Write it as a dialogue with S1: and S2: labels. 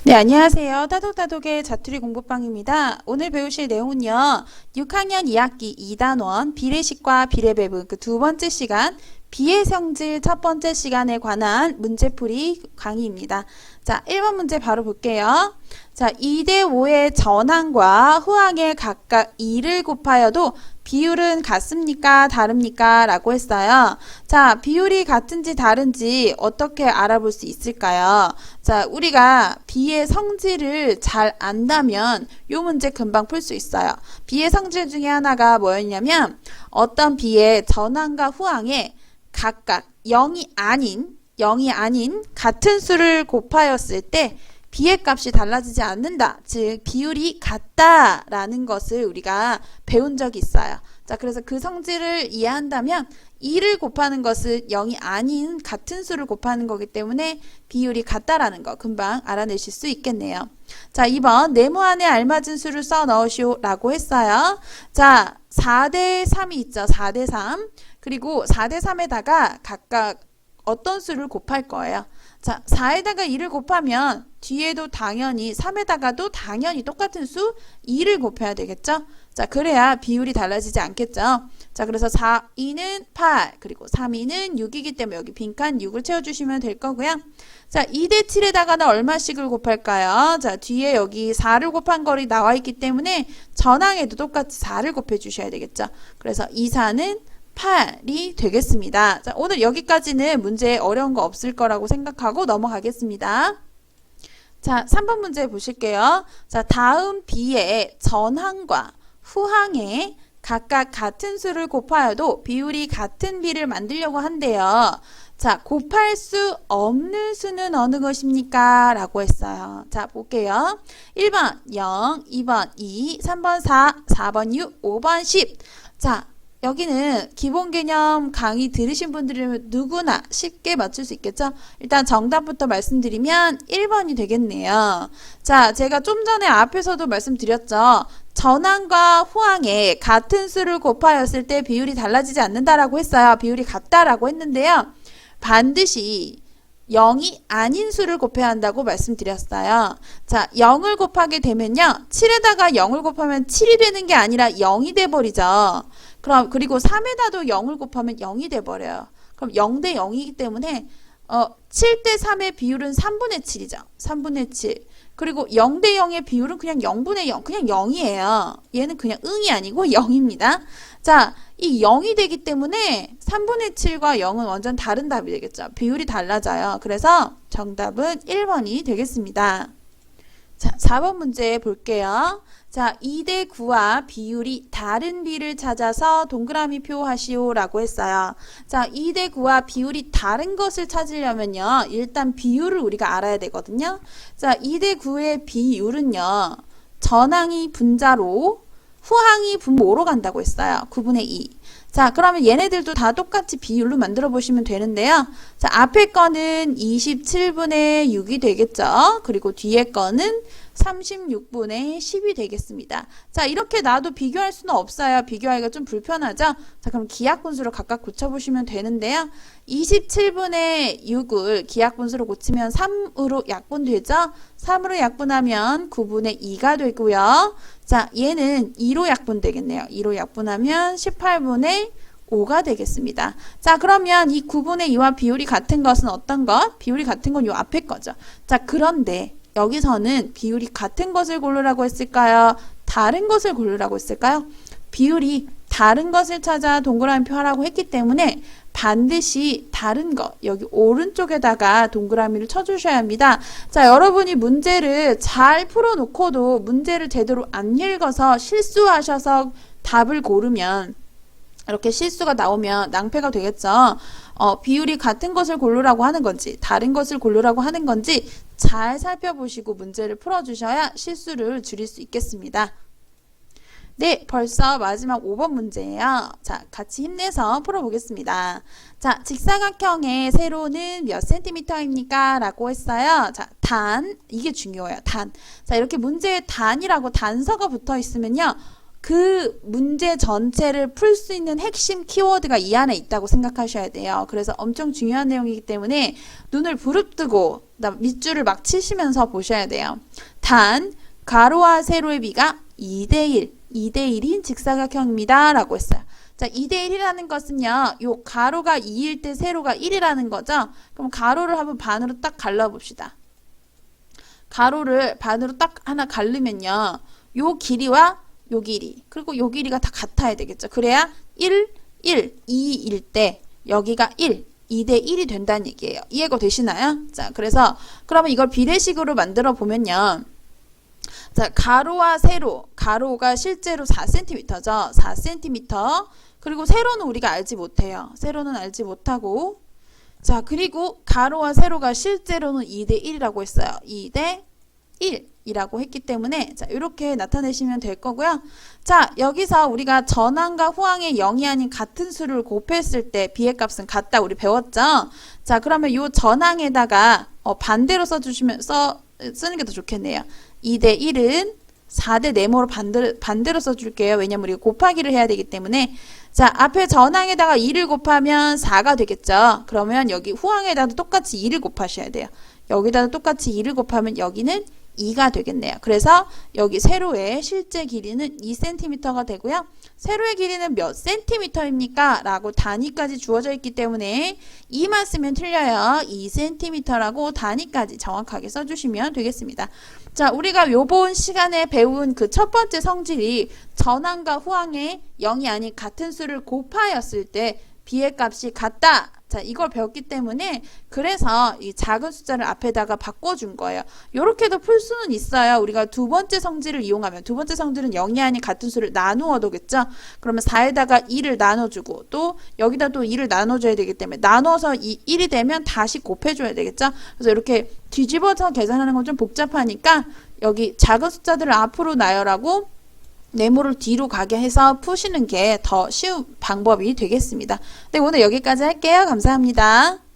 S1: 네, 안녕하세요. 따독따독의 자투리 공부방입니다. 오늘 배우실 내용은요. 6학년 2학기 2단원 비례식과 비례배분 그 두 번째 시간 비례성질 첫 번째 시간에 관한 문제풀이 강의입니다. 자, 1번 문제 바로 볼게요. 자, 2대 5의 전항과 후항에 각각 2를 곱하여도 비율은 같습니까? 다릅니까? 라고 했어요. 자, 비율이 같은지 다른지 어떻게 알아볼 수 있을까요? 자, 우리가 비의 성질을 잘 안다면 이 문제 금방 풀 수 있어요. 비의 성질 중에 하나가 뭐였냐면 어떤 비의 전항과 후항에 각각 0이 아닌 같은 수를 곱하였을 때 비의 값이 달라지지 않는다. 즉 비율이 같다라는 것을 우리가 배운 적이 있어요. 자, 그래서 그 성질을 이해한다면 2를 곱하는 것은 0이 아닌 같은 수를 곱하는 거기 때문에 비율이 같다라는 거 금방 알아내실 수 있겠네요. 자, 2번 네모안에 알맞은 수를 써 넣으시오 라고 했어요. 자, 4대 3이 있죠. 4대 3. 그리고 4대 3에다가 각각 어떤 수를 곱할 거예요. 자, 4에다가 2를 곱하면 뒤에도 당연히 3에다가도 당연히 똑같은 수 2를 곱해야 되겠죠? 자, 그래야 비율이 달라지지 않겠죠? 자, 그래서 2는 8 그리고 3는 6이기 때문에 여기 빈칸 6을 채워주시면 될 거고요. 자, 2대 7에다가는 얼마씩을 곱할까요? 자, 뒤에 여기 4를 곱한 거리 나와 있기 때문에 전항에도 똑같이 4를 곱해 주셔야 되겠죠? 그래서 2, 4는 8이 되겠습니다. 자, 오늘 여기까지는 문제에 어려운 거 없을 거라고 생각하고 넘어가겠습니다. 자, 3번 문제 보실게요. 자, 다음 B의 전항과 후항에 각각 같은 수를 곱하여도 비율이 같은 B를 만들려고 한대요. 자, 곱할 수 없는 수는 어느 것입니까? 라고 했어요. 자, 볼게요. 1번 0, 2번 2, 3번 4, 4번 6, 5번 10. 자, 여기는 기본 개념 강의 들으신 분들이면 누구나 쉽게 맞출 수 있겠죠? 일단 정답부터 말씀드리면 1번이 되겠네요. 자, 제가 좀 전에 앞에서도 말씀드렸죠. 전항과 후항에 같은 수를 곱하였을 때 비율이 달라지지 않는다라고 했어요. 비율이 같다라고 했는데요. 반드시 0이 아닌 수를 곱해야 한다고 말씀드렸어요. 자, 0을 곱하게 되면요. 7에다가 0을 곱하면 7이 되는 게 아니라 0이 돼버리죠. 그리고 3에다도 0을 곱하면 0이 돼버려요. 그럼 0대 0이기 때문에 7대 3의 비율은 3분의 7이죠. 3분의 7. 그리고 0대 0의 비율은 그냥 0분의 0. 그냥 0이에요. 얘는 그냥 응이 아니고 0입니다. 자, 이 0이 되기 때문에 3분의 7과 0은 완전 다른 답이 되겠죠. 비율이 달라져요. 그래서 정답은 1번이 되겠습니다. 자, 4번 문제 볼게요. 자, 2대 9와 비율이 다른 비를 찾아서 동그라미 표하시오 라고 했어요. 자, 2대 9와 비율이 다른 것을 찾으려면요. 일단 비율을 우리가 알아야 되거든요. 자, 2대 9의 비율은요. 전항이 분자로 후항이 분모로 간다고 했어요. 9분의 2. 자, 그러면 얘네들도 다 똑같이 비율로 만들어 보시면 되는데요. 자, 앞에 거는 27분의 6이 되겠죠. 그리고 뒤에 거는 36분의 10이 되겠습니다. 자, 이렇게 놔도 비교할 수는 없어요. 비교하기가 좀 불편하죠? 자, 그럼 기하분수로 각각 고쳐보시면 되는데요. 27분의 6을 기하분수로 고치면 3으로 약분되죠? 3으로 약분하면 9분의 2가 되고요. 자, 얘는 2로 약분되겠네요. 2로 약분하면 18분의 5가 되겠습니다. 자, 그러면 이 9분의 2와 비율이 같은 것은 어떤 것? 비율이 같은 건 요 앞에 거죠. 자, 그런데 여기서는 비율이 같은 것을 고르라고 했을까요? 다른 것을 고르라고 했을까요? 비율이 다른 것을 찾아 동그라미 표하라고 했기 때문에 반드시 다른 것, 여기 오른쪽에다가 동그라미를 쳐주셔야 합니다. 자, 여러분이 문제를 잘 풀어놓고도 문제를 제대로 안 읽어서 실수하셔서 답을 고르면 이렇게 실수가 나오면 낭패가 되겠죠. 비율이 같은 것을 고르라고 하는 건지 다른 것을 고르라고 하는 건지 잘 살펴보시고 문제를 풀어주셔야 실수를 줄일 수 있겠습니다. 네, 벌써 마지막 5번 문제예요. 자, 같이 힘내서 풀어보겠습니다. 자, 직사각형의 세로는 몇 센티미터입니까? 라고 했어요. 자, 이게 중요해요. 자, 이렇게 문제에 단이라고 단서가 붙어 있으면요. 그 문제 전체를 풀 수 있는 핵심 키워드가 이 안에 있다고 생각하셔야 돼요. 그래서 엄청 중요한 내용이기 때문에 눈을 부릅뜨고 밑줄을 막 치시면서 보셔야 돼요. 단 가로와 세로의 비가 2대1, 2대1인 직사각형입니다. 라고 했어요. 자, 2대1이라는 것은요. 요 가로가 2일 때 세로가 1이라는 거죠. 그럼 가로를 한번 반으로 딱 갈라봅시다. 가로를 반으로 딱 하나 갈르면요. 요 길이와 요 길이, 그리고 요 길이가 다 같아야 되겠죠. 그래야 1, 2일 때 여기가 1, 2대1이 된다는 얘기예요. 이해가 되시나요? 자, 그래서 그러면 이걸 비례식으로 만들어 보면요. 자, 가로와 세로, 가로가 실제로 4cm죠. 4cm. 그리고 세로는 우리가 알지 못해요. 세로는 알지 못하고. 자, 그리고 가로와 세로가 실제로는 2대1이라고 했어요. 2대1이라고 했기 때문에 자, 이렇게 나타내시면 될 거고요. 자, 여기서 우리가 전항과 후항의 0이 아닌 같은 수를 곱했을 때 비의 값은 같다 우리 배웠죠? 자, 그러면 이 전항에다가 반대로 쓰는 게 더 좋겠네요. 2대1은 4대 네모로 반대로 써줄게요. 왜냐면 우리가 곱하기를 해야 되기 때문에. 자, 앞에 전항에다가 2를 곱하면 4가 되겠죠. 그러면 여기 후항에다도 똑같이 2를 곱하셔야 돼요. 여기다도 똑같이 2를 곱하면 여기는 2가 되겠네요. 그래서 여기 세로의 실제 길이는 2cm가 되고요. 세로의 길이는 몇 cm입니까? 라고 단위까지 주어져 있기 때문에 2만 쓰면 틀려요. 2cm라고 단위까지 정확하게 써주시면 되겠습니다. 자, 우리가 요번 시간에 배운 그 첫 번째 성질이 전항과 후항의 0이 아닌 같은 수를 곱하였을 때 비의 값이 같다. 자, 이걸 배웠기 때문에 그래서 이 작은 숫자를 앞에다가 바꿔준 거예요. 요렇게도 풀 수는 있어요. 우리가 두 번째 성질을 이용하면 두 번째 성질은 0이 아닌 같은 수를 나누어도겠죠. 그러면 4에다가 2를 나눠주고 또 여기다 또 2를 나눠줘야 되기 때문에 나눠서 1이 되면 다시 곱해줘야 되겠죠. 그래서 이렇게 뒤집어서 계산하는 건 좀 복잡하니까 여기 작은 숫자들을 앞으로 나열하고 네모를 뒤로 가게 해서 푸시는 게 더 쉬운 방법이 되겠습니다. 네, 오늘 여기까지 할게요. 감사합니다.